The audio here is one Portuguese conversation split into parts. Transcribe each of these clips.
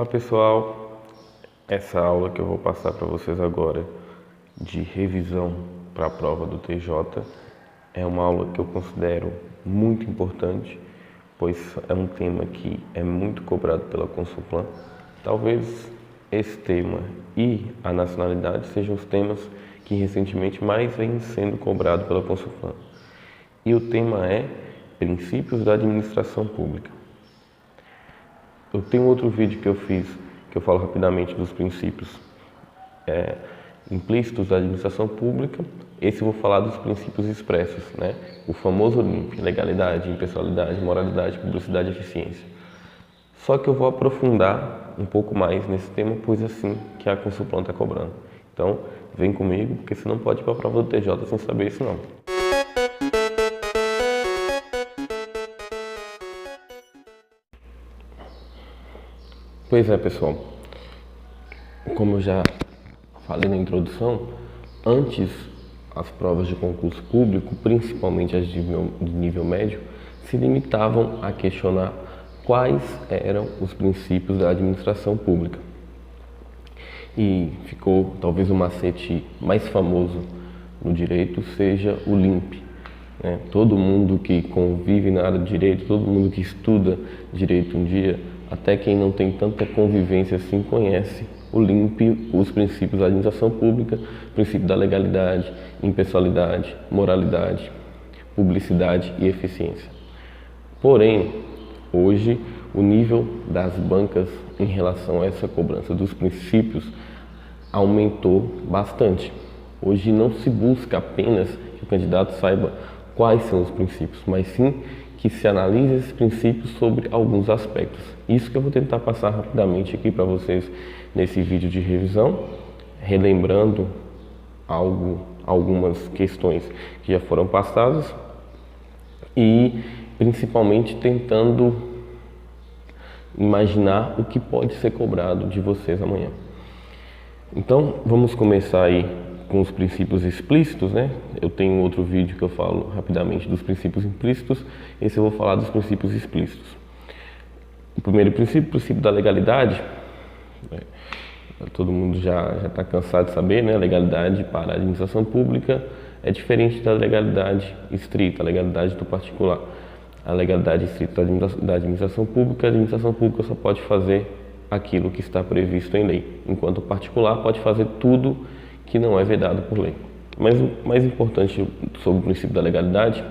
pessoal, essa aula que eu vou passar para vocês agora de revisão para a prova do TJ é uma aula que eu considero muito importante, pois é um tema que é muito cobrado pela Consulplan. Talvez esse tema e a nacionalidade sejam os temas que recentemente mais vêm sendo cobrados pela Consulplan. E o tema é Princípios da Administração Pública. Eu tenho outro vídeo que eu fiz, que eu falo rapidamente dos princípios implícitos da administração pública. Esse eu vou falar dos princípios expressos, né? O famoso LIMP, legalidade, impessoalidade, moralidade, publicidade e eficiência. Só que eu vou aprofundar um pouco mais nesse tema, pois assim que a Consulplan está cobrando. Então, vem comigo, porque você não pode ir para a prova do TJ sem saber isso não. Pois é, pessoal, como eu já falei na introdução, antes as provas de concurso público, principalmente as de nível médio, se limitavam a questionar quais eram os princípios da administração pública. E ficou talvez o macete mais famoso no direito seja o LIMP. Todo mundo que convive na área de direito, todo mundo que estuda direito um dia, até quem não tem tanta convivência assim, conhece o LIMP, os princípios da administração pública, princípio da legalidade, impessoalidade, moralidade, publicidade e eficiência. Porém, hoje, o nível das bancas em relação a essa cobrança dos princípios aumentou bastante. Hoje não se busca apenas que o candidato saiba quais são os princípios, mas sim que se analise esses princípios sobre alguns aspectos. Isso que eu vou tentar passar rapidamente aqui para vocês nesse vídeo de revisão, relembrando algumas questões que já foram passadas e principalmente tentando imaginar o que pode ser cobrado de vocês amanhã. Então, vamos começar aí com os princípios explícitos, né? Eu tenho outro vídeo que eu falo rapidamente dos princípios implícitos, esse eu vou falar dos princípios explícitos. O primeiro princípio, o princípio da legalidade, todo mundo já está cansado de saber, né? A legalidade para a administração pública é diferente da legalidade estrita, a legalidade do particular. A legalidade estrita da administração pública só pode fazer aquilo que está previsto em lei, enquanto o particular pode fazer tudo que não é vedado por lei. Mas o mais importante sobre o princípio da legalidade,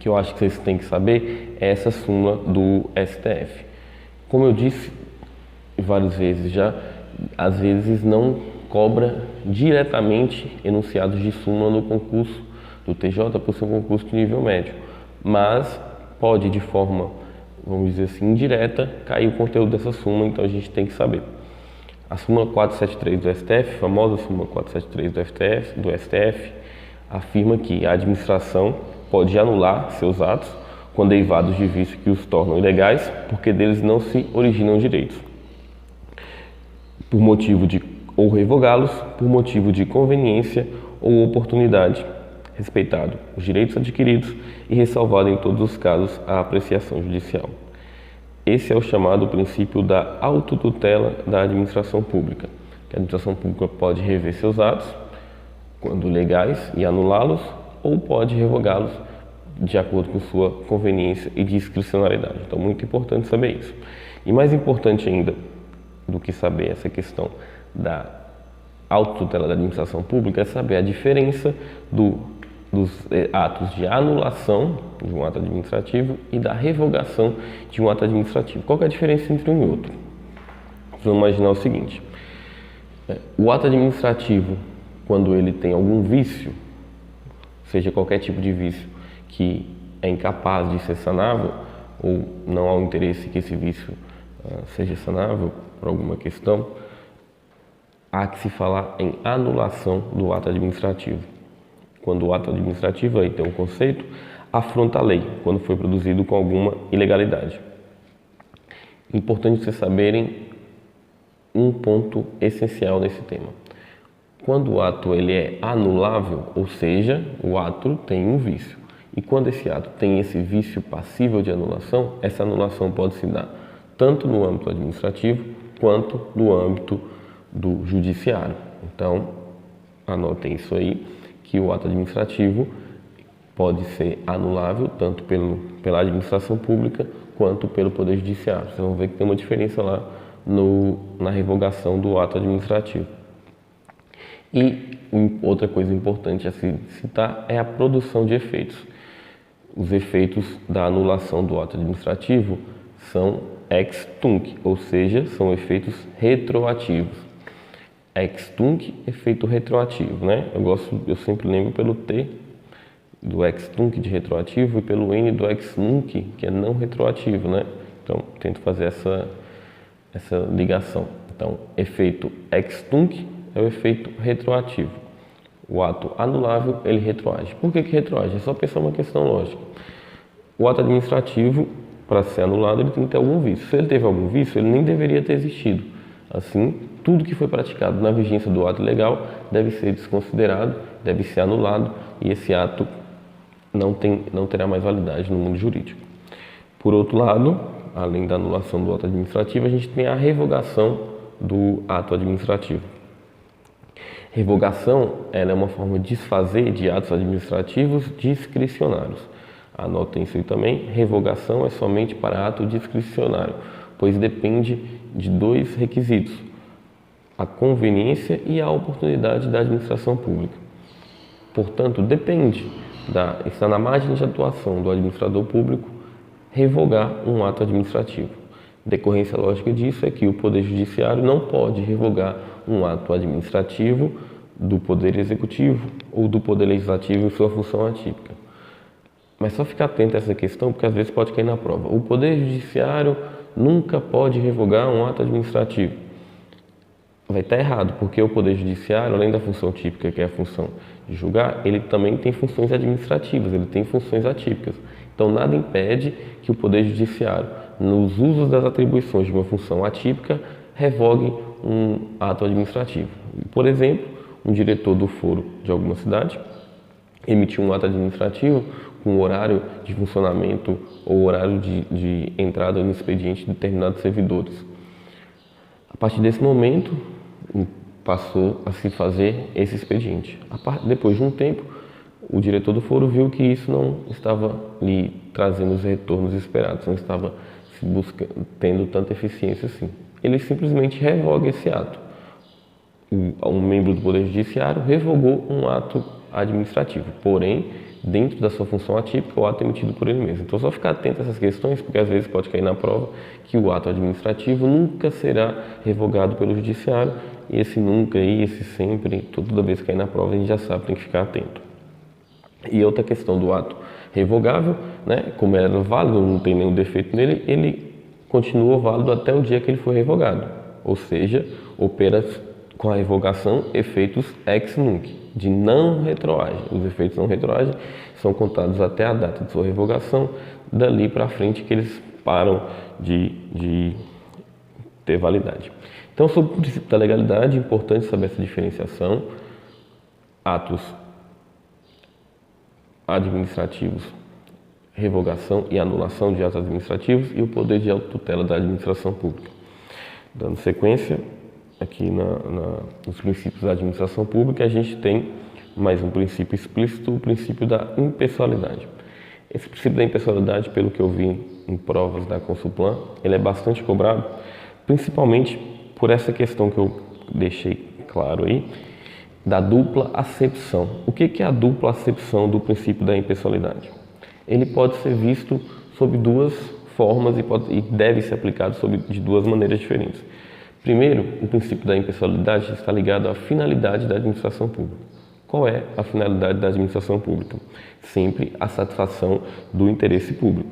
que eu acho que vocês têm que saber, é essa súmula do STF. Como eu disse várias vezes já, às vezes não cobra diretamente enunciados de súmula no concurso do TJ por ser um concurso de nível médio, mas pode de forma, vamos dizer assim, indireta, cair o conteúdo dessa súmula, então a gente tem que saber. A súmula 473 do STF, a famosa súmula 473 do STF, afirma que a administração pode anular seus atos quando derivados de vício que os tornam ilegais, porque deles não se originam direitos, por motivo de ou revogá-los por motivo de conveniência ou oportunidade, respeitado os direitos adquiridos e ressalvado em todos os casos a apreciação judicial. Esse é o chamado princípio da autotutela da administração pública, que a administração pública pode rever seus atos, quando legais, e anulá-los, ou pode revogá-los de acordo com sua conveniência e discricionariedade. Então, muito importante saber isso. E mais importante ainda do que saber essa questão da autotutela da administração pública é saber a diferença dos atos de anulação de um ato administrativo e da revogação de um ato administrativo. Qual é a diferença entre um e outro? Vamos imaginar o seguinte: o ato administrativo, quando ele tem algum vício, seja qualquer tipo de vício que é incapaz de ser sanável ou não há um interesse que esse vício seja sanável por alguma questão, há que se falar em anulação do ato administrativo. Quando o ato administrativo aí tem um conceito, afronta a lei, quando foi produzido com alguma ilegalidade. Importante vocês saberem um ponto essencial nesse tema. Quando o ato ele é anulável, ou seja, o ato tem um vício. E quando esse ato tem esse vício passível de anulação, essa anulação pode se dar tanto no âmbito administrativo quanto no âmbito do judiciário. Então, anotem isso aí, que o ato administrativo pode ser anulável tanto pela administração pública quanto pelo Poder Judiciário. Vocês vão ver que tem uma diferença lá na revogação do ato administrativo. E outra coisa importante a se citar é a produção de efeitos. Os efeitos da anulação do ato administrativo são ex tunc, ou seja, são efeitos retroativos. Ex tunc, efeito retroativo, né? Eu sempre lembro pelo T do ex tunc de retroativo e pelo N do ex nunc, que é não retroativo, né? Então, tento fazer essa ligação. Então, efeito ex tunc é o efeito retroativo. O ato anulável, ele retroage. Por que retroage? É só pensar uma questão lógica. O ato administrativo, para ser anulado, ele tem que ter algum vício. Se ele teve algum vício, ele nem deveria ter existido. Assim, tudo que foi praticado na vigência do ato legal deve ser desconsiderado, deve ser anulado e esse ato não terá mais validade no mundo jurídico. Por outro lado, além da anulação do ato administrativo, a gente tem a revogação do ato administrativo. Revogação ela é uma forma de desfazer de atos administrativos discricionários. Anotem isso aí também. Revogação é somente para ato discricionário, pois depende de dois requisitos: a conveniência e a oportunidade da administração pública. Portanto, está na margem de atuação do administrador público revogar um ato administrativo. Decorrência lógica disso é que o Poder Judiciário não pode revogar um ato administrativo do Poder Executivo ou do Poder Legislativo em sua função atípica. Mas só ficar atento a essa questão, porque às vezes pode cair na prova. O Poder Judiciário nunca pode revogar um ato administrativo. Vai estar errado, porque o Poder Judiciário, além da função típica, que é a função de julgar, ele também tem funções administrativas, ele tem funções atípicas. Então, nada impede que o Poder Judiciário, nos usos das atribuições de uma função atípica, revogue um ato administrativo. Por exemplo, um diretor do foro de alguma cidade emitiu um ato administrativo com horário de funcionamento ou horário de entrada no expediente de determinados servidores. A partir desse momento, passou a se fazer esse expediente. Depois de um tempo, o diretor do foro viu que isso não estava lhe trazendo os retornos esperados, não estava tendo tanta eficiência assim. Ele simplesmente revoga esse ato. Um membro do Poder Judiciário revogou um ato administrativo, porém, dentro da sua função atípica, o ato é emitido por ele mesmo. Então, só ficar atento a essas questões, porque às vezes pode cair na prova que o ato administrativo nunca será revogado pelo Judiciário, e esse nunca e esse sempre, toda vez que cair na prova, a gente já sabe, tem que ficar atento. E outra questão do ato revogável, né, como ele era válido, não tem nenhum defeito nele, ele continua válido até o dia que ele foi revogado, ou seja, opera com a revogação efeitos ex nunc, de não retroagem. Os efeitos não retroagem são contados até a data de sua revogação, dali para frente que eles param de ter validade. Então, sobre o princípio da legalidade, é importante saber essa diferenciação: atos administrativos, revogação e anulação de atos administrativos, e o poder de autotutela da administração pública. Dando sequência aqui nos princípios da administração pública, a gente tem mais um princípio explícito, o princípio da impessoalidade. Esse princípio da impessoalidade, pelo que eu vi em provas da Consulplan, ele é bastante cobrado, principalmente por essa questão que eu deixei claro aí, da dupla acepção. O que é a dupla acepção do princípio da impessoalidade? Ele pode ser visto sob duas formas e deve ser aplicado de duas maneiras diferentes. Primeiro, o princípio da impessoalidade está ligado à finalidade da administração pública. Qual é a finalidade da administração pública? Sempre a satisfação do interesse público.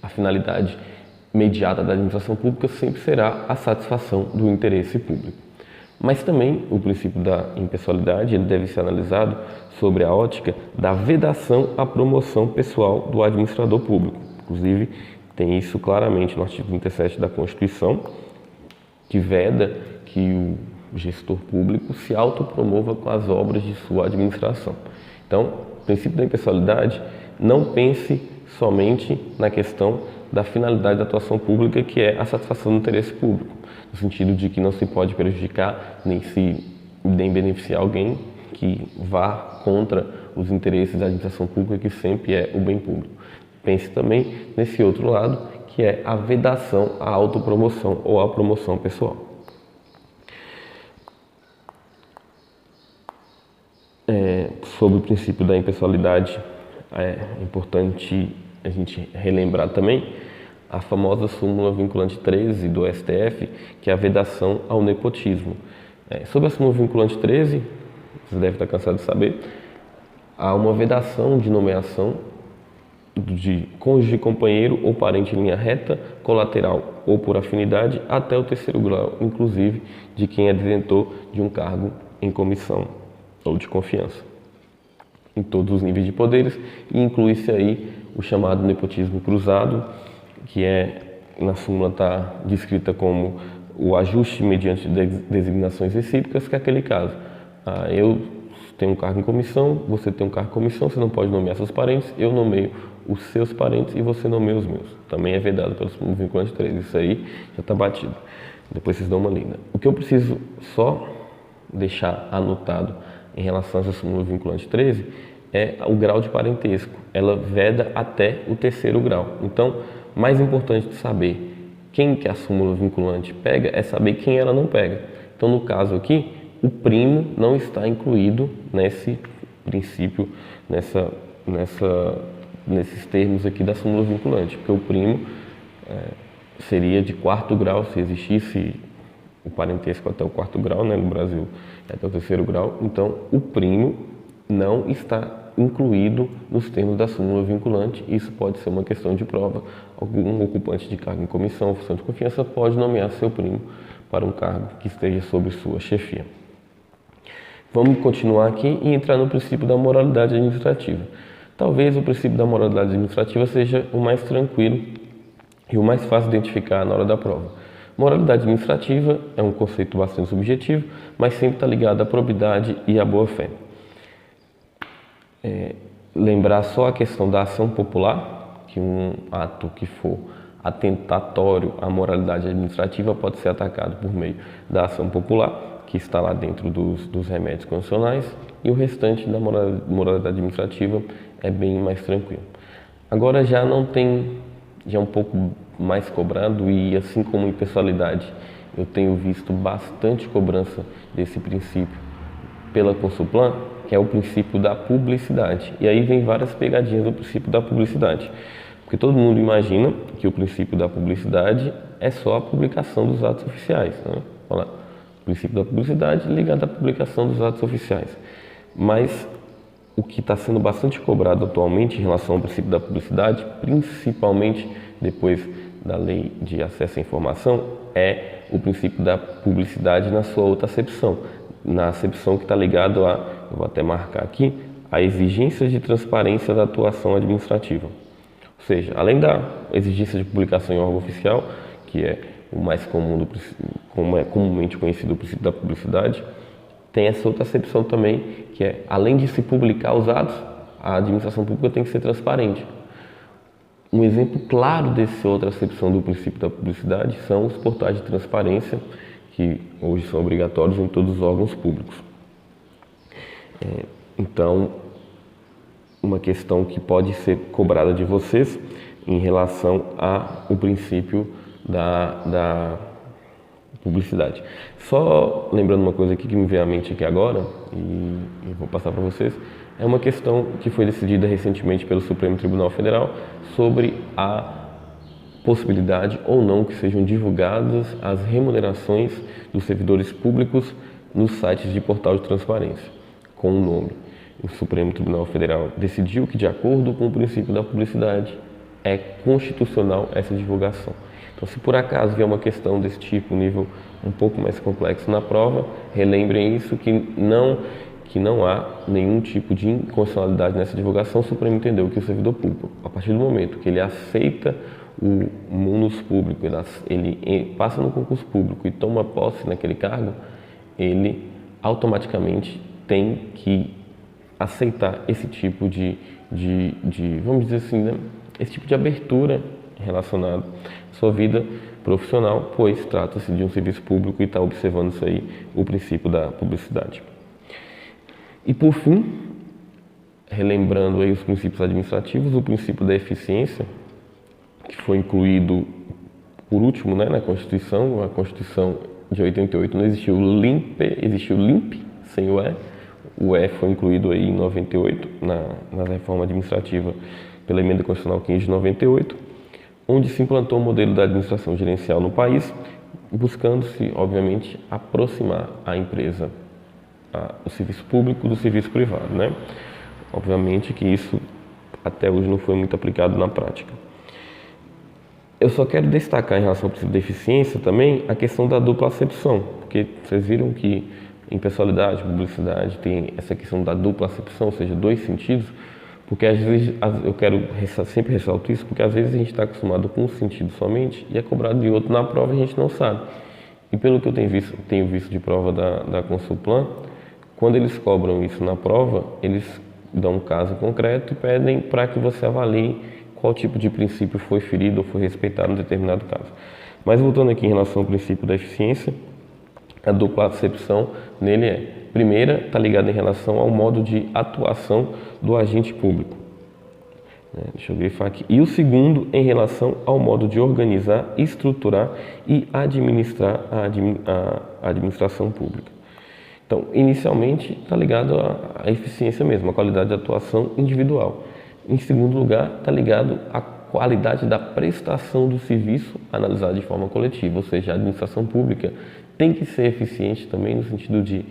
A finalidade imediata da administração pública sempre será a satisfação do interesse público. Mas também o princípio da impessoalidade ele deve ser analisado sobre a ótica da vedação à promoção pessoal do administrador público. Inclusive, tem isso claramente no artigo 37 da Constituição, que veda que o gestor público se autopromova com as obras de sua administração. Então, o princípio da impessoalidade, não pense somente na questão da finalidade da atuação pública, que é a satisfação do interesse público, no sentido de que não se pode prejudicar nem beneficiar alguém que vá contra os interesses da administração pública, que sempre é o bem público. Pense também nesse outro lado, que é a vedação à autopromoção ou à promoção pessoal. Sobre o princípio da impessoalidade, é importante a gente relembrar também a famosa súmula vinculante 13 do STF, que é a vedação ao nepotismo. Sobre a súmula vinculante 13, você deve estar cansado de saber, há uma vedação de nomeação de cônjuge, companheiro ou parente em linha reta, colateral ou por afinidade, até o terceiro grau, inclusive de quem é detentor de um cargo em comissão ou de confiança, em todos os níveis de poderes, e inclui-se aí o chamado nepotismo cruzado, que na súmula está descrita como o ajuste mediante designações recíprocas, que é aquele caso. Eu tenho um cargo em comissão, você tem um cargo em comissão, você não pode nomear seus parentes, eu nomeio os seus parentes e você nomeia os meus. Também é vedado pelo súmula vinculante 3, isso aí já está batido. Depois vocês dão uma lida. O que eu preciso só deixar anotado em relação a essa súmula vinculante 13 é o grau de parentesco. Ela veda até o terceiro grau. Então, mais importante de saber quem que a súmula vinculante pega é saber quem ela não pega. Então, no caso aqui, o primo não está incluído nesse princípio, nesses termos aqui da súmula vinculante, porque o primo seria de quarto grau, se existisse o parentesco até o quarto grau, né, no Brasil é até o terceiro grau, então o primo não está incluído nos termos da súmula vinculante. Isso pode ser uma questão de prova. Algum ocupante de cargo em comissão, função de confiança pode nomear seu primo para um cargo que esteja sob sua chefia. Vamos continuar aqui e entrar no princípio da moralidade administrativa. Talvez o princípio da moralidade administrativa seja o mais tranquilo e o mais fácil de identificar na hora da prova. Moralidade administrativa é um conceito bastante subjetivo, mas sempre está ligado à probidade e à boa-fé. Lembrar só a questão da ação popular, que um ato que for atentatório à moralidade administrativa pode ser atacado por meio da ação popular, que está lá dentro dos remédios constitucionais, e o restante da moralidade administrativa é bem mais tranquilo. Agora já é um pouco mais cobrado, e assim como em pessoalidade eu tenho visto bastante cobrança desse princípio pela Consulplan, que é o princípio da publicidade. E aí vem várias pegadinhas do princípio da publicidade. Porque todo mundo imagina que o princípio da publicidade é só a publicação dos atos oficiais, né? Olha lá, o princípio da publicidade ligado à publicação dos atos oficiais. Mas o que está sendo bastante cobrado atualmente em relação ao princípio da publicidade, principalmente depois da lei de acesso à informação, é o princípio da publicidade na sua outra acepção. Na acepção que está ligado eu vou até marcar aqui, a exigência de transparência da atuação administrativa. Ou seja, além da exigência de publicação em órgão oficial, que é o mais comum, como é comumente conhecido o princípio da publicidade, tem essa outra acepção também, que é, além de se publicar os atos, a administração pública tem que ser transparente. Um exemplo claro dessa outra acepção do princípio da publicidade são os portais de transparência, que hoje são obrigatórios em todos os órgãos públicos. Então, uma questão que pode ser cobrada de vocês em relação ao princípio da publicidade. Só lembrando uma coisa aqui que me veio à mente aqui agora, e vou passar para vocês, é uma questão que foi decidida recentemente pelo Supremo Tribunal Federal sobre a possibilidade ou não que sejam divulgadas as remunerações dos servidores públicos nos sites de portal de transparência, com o nome. O Supremo Tribunal Federal decidiu que, de acordo com o princípio da publicidade, é constitucional essa divulgação. Então, se por acaso vier uma questão desse tipo, um nível um pouco mais complexo na prova, relembrem isso, que não há nenhum tipo de inconstitucionalidade nessa divulgação. O Supremo entendeu que o servidor público, a partir do momento que ele aceita o munus público, ele passa no concurso público e toma posse naquele cargo, ele automaticamente tem que aceitar esse tipo de vamos dizer assim, né? Esse tipo de abertura relacionado à sua vida profissional, pois trata-se de um serviço público e está observando isso aí, o princípio da publicidade. E por fim, relembrando aí os princípios administrativos, o princípio da eficiência, que foi incluído por último, né, na Constituição. A Constituição de 88 não existiu o LIMP, existiu o LIMP sem o E. O E foi incluído aí em 98, na reforma administrativa pela Emenda Constitucional 15 de 98, onde se implantou o modelo da administração gerencial no país, buscando-se, obviamente, aproximar a empresa, o serviço público do serviço privado, né? Obviamente que isso até hoje não foi muito aplicado na prática. Eu só quero destacar em relação ao princípio da eficiência também a questão da dupla acepção, porque vocês viram que em pessoalidade, publicidade, tem essa questão da dupla acepção, ou seja, dois sentidos, porque às vezes, eu quero sempre ressalto isso, porque às vezes a gente está acostumado com um sentido somente e é cobrado de outro na prova e a gente não sabe. E pelo que eu tenho visto de prova da Consulplan, quando eles cobram isso na prova, eles dão um caso concreto e pedem para que você avalie qual tipo de princípio foi ferido ou foi respeitado em determinado caso. Mas voltando aqui em relação ao princípio da eficiência, a dupla acepção nele primeira, está ligada em relação ao modo de atuação do agente público. Deixa eu grifar aqui. E o segundo, em relação ao modo de organizar, estruturar e administrar a administração pública. Então, inicialmente, está ligado à eficiência mesmo, à qualidade de atuação individual. Em segundo lugar, está ligado à qualidade da prestação do serviço analisado de forma coletiva, ou seja, a administração pública tem que ser eficiente também no sentido de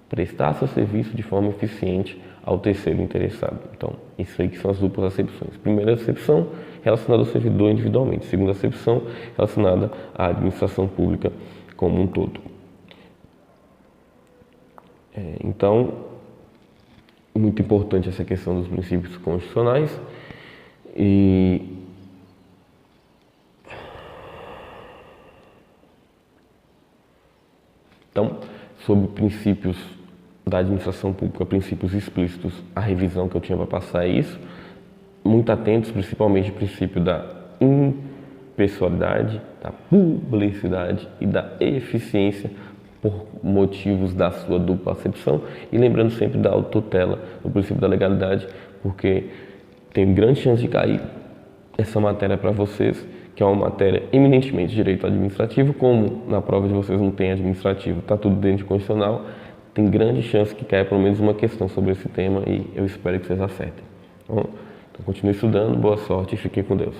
prestar seu serviço de forma eficiente ao terceiro interessado. Então, isso aí que são as duplas acepções. Primeira acepção relacionada ao servidor individualmente. Segunda acepção relacionada à administração pública como um todo. Então, muito importante essa questão dos princípios constitucionais Então, sobre princípios da administração pública, princípios explícitos, a revisão que eu tinha para passar é isso. Muito atentos, principalmente ao princípio da impessoalidade, da publicidade e da eficiência por motivos da sua dupla acepção. E lembrando sempre da autotutela, do princípio da legalidade, porque tem grande chance de cair essa matéria para vocês, que é uma matéria eminentemente de direito administrativo. Como na prova de vocês não tem administrativo, está tudo dentro de constitucional, tem grande chance que caia pelo menos uma questão sobre esse tema e eu espero que vocês acertem. Então continue estudando, boa sorte e fiquem com Deus.